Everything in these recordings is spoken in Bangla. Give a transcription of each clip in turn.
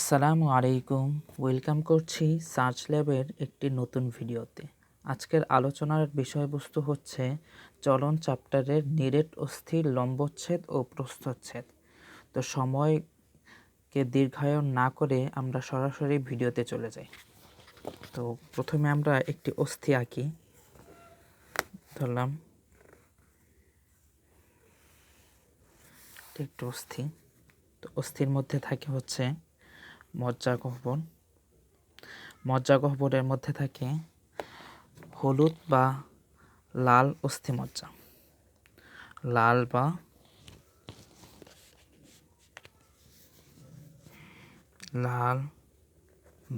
আসসালামু আলাইকুম। ওয়েলকাম করছি সার্চ ল্যাবের একটি নতুন ভিডিওতে। আজকের আলোচনার বিষয়বস্তু হচ্ছে চলন চ্যাপ্টারের নিরেট অস্থির লম্বচ্ছেদ ও প্রস্থচ্ছেদ। তো সময়কে দীর্ঘায়ন না করে আমরা সরাসরি ভিডিওতে চলে যাই। তো প্রথমে আমরা একটি অস্থি আঁকি। ধরলাম একটি অস্থি। তো অস্থির মধ্যে থাকে হচ্ছে মজ্জাগহ্বর। মজ্জাগহ্বরের মধ্যে থাকে হলুদ বা লাল অস্থিমজ্জা। লাল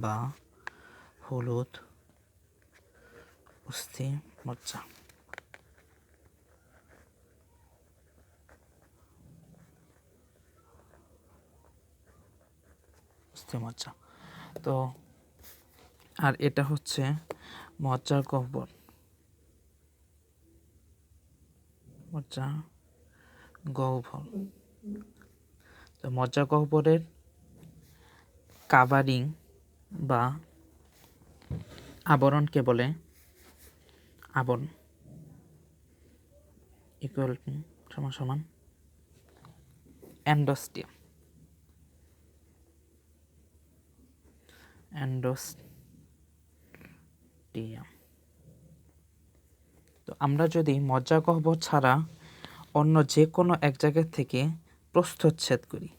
বা হলুদ অস্থিমজ্জা। অস্থিমজ্জা। তো আর এটা হচ্ছে মজ্জাগহ্বর। মজ্জাগহ্বর। তো মজ্জাগহ্বরের কাভারিং বা আবরণকে বলে আবরণ ইকুয়াল সমান সমান এন্ডোস্টিয়াম। এন্ডোস্টিয়াম। তো আমরা যদি মজ্জাগহ্বর ছাড়া অন্য যে কোনো এক জায়গা থেকে প্রস্থচ্ছেদ করি,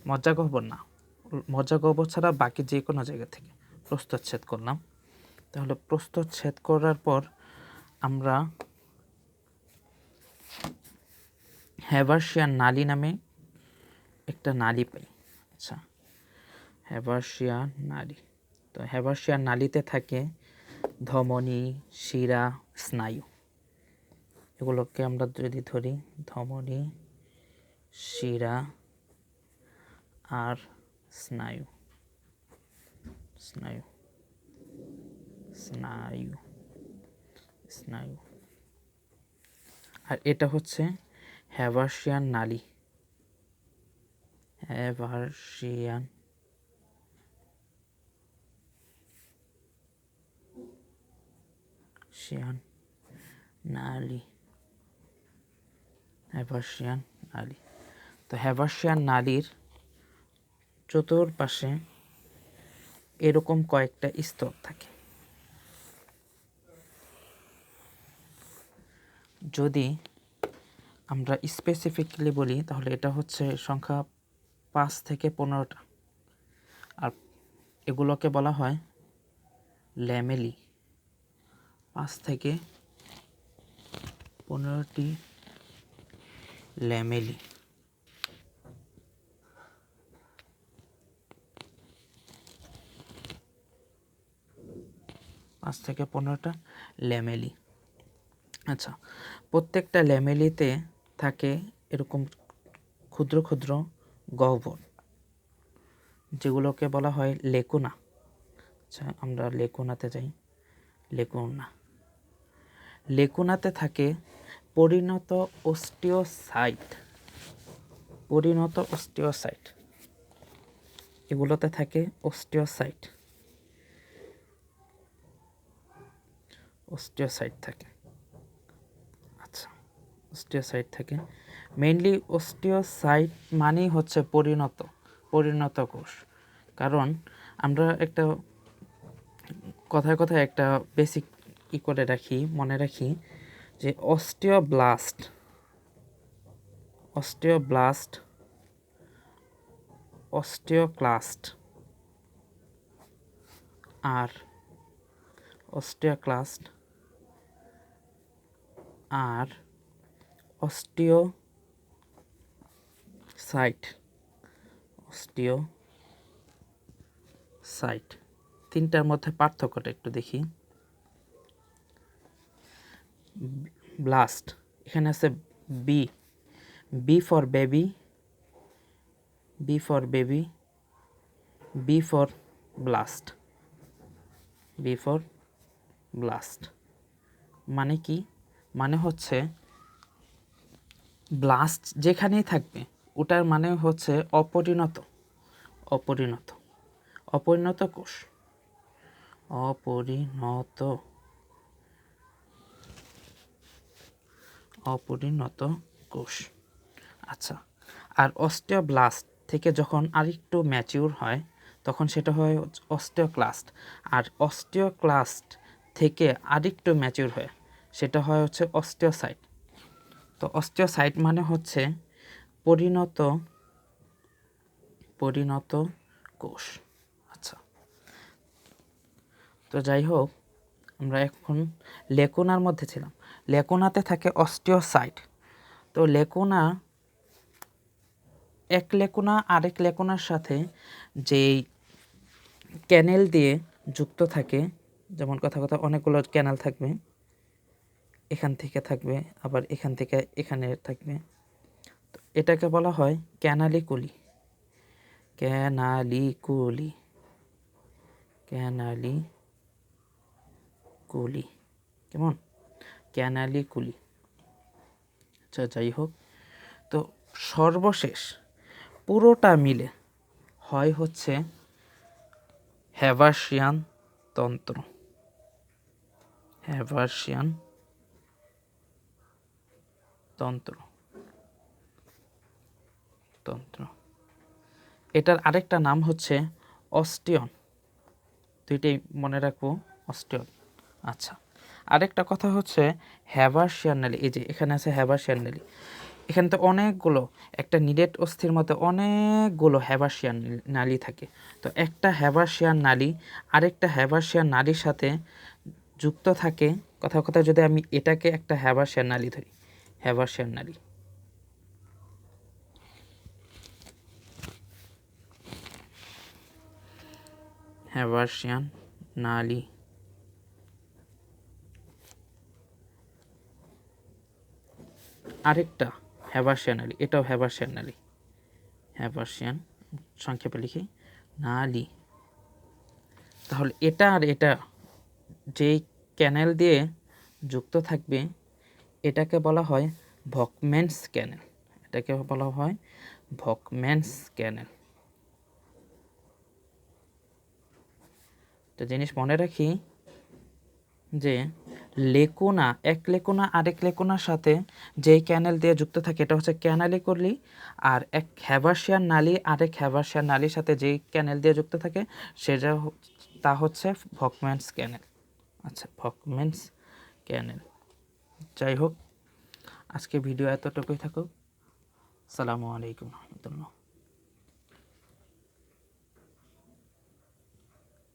মজ্জাগহ্বর না, মজ্জাগহ্বর ছাড়া বাকি যে কোনো জায়গা থেকে প্রস্থচ্ছেদ করলাম, তাহলে প্রস্থচ্ছেদ করার পর আমরা হ্যাভার্সিয়ান নালী নামে একটা নালী পাই। আচ্ছা, হ্যাভার্সিয়ান নালী। তো হ্যাভার্সিয়ান নালীতে থাকে ধমনী, শিরা, স্নায়ু। এগুলোকে আমরা যদি ধরি ধমনী, শিরা আর স্নায়ু। স্নায়ু স্নায়ু স্নায়ু আর এটা হচ্ছে হ্যাভার্সিয়ান নালী। হ্যাভার্সিয়ান নালী। হ্যাভার্সিয়ান নালী। তো হ্যাভার্সিয়ান নালীর চতুর্পাশে এরকম কয়েকটা স্তর থাকে। যদি আমরা স্পেসিফিকলি বলি তাহলে এটা হচ্ছে সংখ্যা 5 থেকে 15টা। আর এগুলোকে বলা হয় ল্যামেলি। 5 থেকে 15টি ল্যামেলি। ল্যামেলি। আচ্ছা, প্রত্যেকটা ল্যামেলিতে থাকে এরকম ক্ষুদ্র ক্ষুদ্র গহ্বর, যেগুলোকে বলা হয় লেকুনা। আচ্ছা, আমরা লেকুনাতে যাই। লেকুনাতে থাকে পরিণত অস্টিওসাইট। এগুলোতে থাকে অস্টিওসাইট থাকে। আচ্ছা, অস্টিওসাইট থাকে। মেইনলি অস্টিওসাইট মানেই হচ্ছে পরিণত কোষ। কারণ আমরা একটা কথায় কথায় একটা বেসিক করে রাখি, মনে রাখি যে অস্টিওব্লাস্ট অস্টিওক্লাস্ট আর অস্টিওসাইট তিনটার মধ্যে পার্থক্যটা একটু দেখি। ব্লাস্ট, এখানে আছে B for baby, B for blast. মানে কি? মানে হচ্ছে ব্লাস্ট যেখানেই থাকবে ওটার মানে হচ্ছে অপরিণত। অপরিণত কোষ, অপরিণত কোষ। আচ্ছা, আর অস্টিওব্লাস্ট থেকে যখন আরেকটু ম্যাচিউর হয় তখন সেটা হয় অস্টিওক্লাস্ট, আর অস্টিওক্লাস্ট থেকে আরেকটু ম্যাচিউর হয় সেটা হয় হচ্ছে অস্টিওসাইট। তো অস্টিওসাইট মানে হচ্ছে পরিণত কোষ। আচ্ছা, তো যাই হোক, আমরা এখন লেকুনার মধ্যে ছিলাম। লেকুনাতে থাকে অস্টিওসাইট। তো লেকুনা, এক লেকুনা আরেক লেকুনার সাথে যেই ক্যানেল দিয়ে যুক্ত থাকে, যেমন কথা অনেকগুলো ক্যানেল থাকবে, এখান থেকে থাকবে, আবার এখান থেকে এখানে থাকবে, তো এটাকে বলা হয় ক্যানালিকুলি। কেমন? ক্যানালিকুলি। আচ্ছা, যাই হোক, তো সর্বশেষ পুরোটা মিলে হয় হচ্ছে হ্যাভার্সিয়ান তন্ত্র। এটার আরেকটা নাম হচ্ছে অস্টিয়ন। দুইটাই মনে রাখবো, অস্টিয়ন। আচ্ছা, আরেকটা কথা হচ্ছে হ্যাভার্সিয়ান নালী। এই যে এখানে আছে হ্যাভার্সিয়ান নালী, এখানে তো অনেকগুলো, একটা নিরেট অস্থির মধ্যে অনেকগুলো হ্যাভার্সিয়ান নালী থাকে। তো একটা হ্যাভার্সিয়ান নালী আরেকটা হ্যাভার্সিয়ান নালীর সাথে যুক্ত থাকে। কথা যদি আমি এটাকে একটা হ্যাভার্সিয়ান নালী ধরি, হ্যাভার্সিয়ান নালী, আরেকটা হ্যাভার্সিয়ান নালী, এটাও হ্যাভার্সিয়ান নালী, সংক্ষেপে লিখি নালী। তাহলে এটা আর এটা যেই ক্যানেল দিয়ে যুক্ত থাকবে এটাকে বলা হয় ভকম্যানস ক্যানেল। একটা জিনিস মনে রাখি যে লেকুনা, এক লেকুনা আরেক লেকুনার সাথে যেই ক্যানেল দিয়ে যুক্ত থাকে এটা হচ্ছে ক্যানালিকুলি, আর এক হ্যাভার্সিয়ান নালী আরেক হ্যাভার্সিয়ান নালীর সাথে যেই ক্যানেল দিয়ে যুক্ত থাকে তা হচ্ছে ভকম্যানস ক্যানেল। আচ্ছা, ভকম্যানস ক্যানেল। যাই হোক, আজকে ভিডিও এতটুকুই থাকুক। আসসালামু আলাইকুম রহমতুল্লাহ।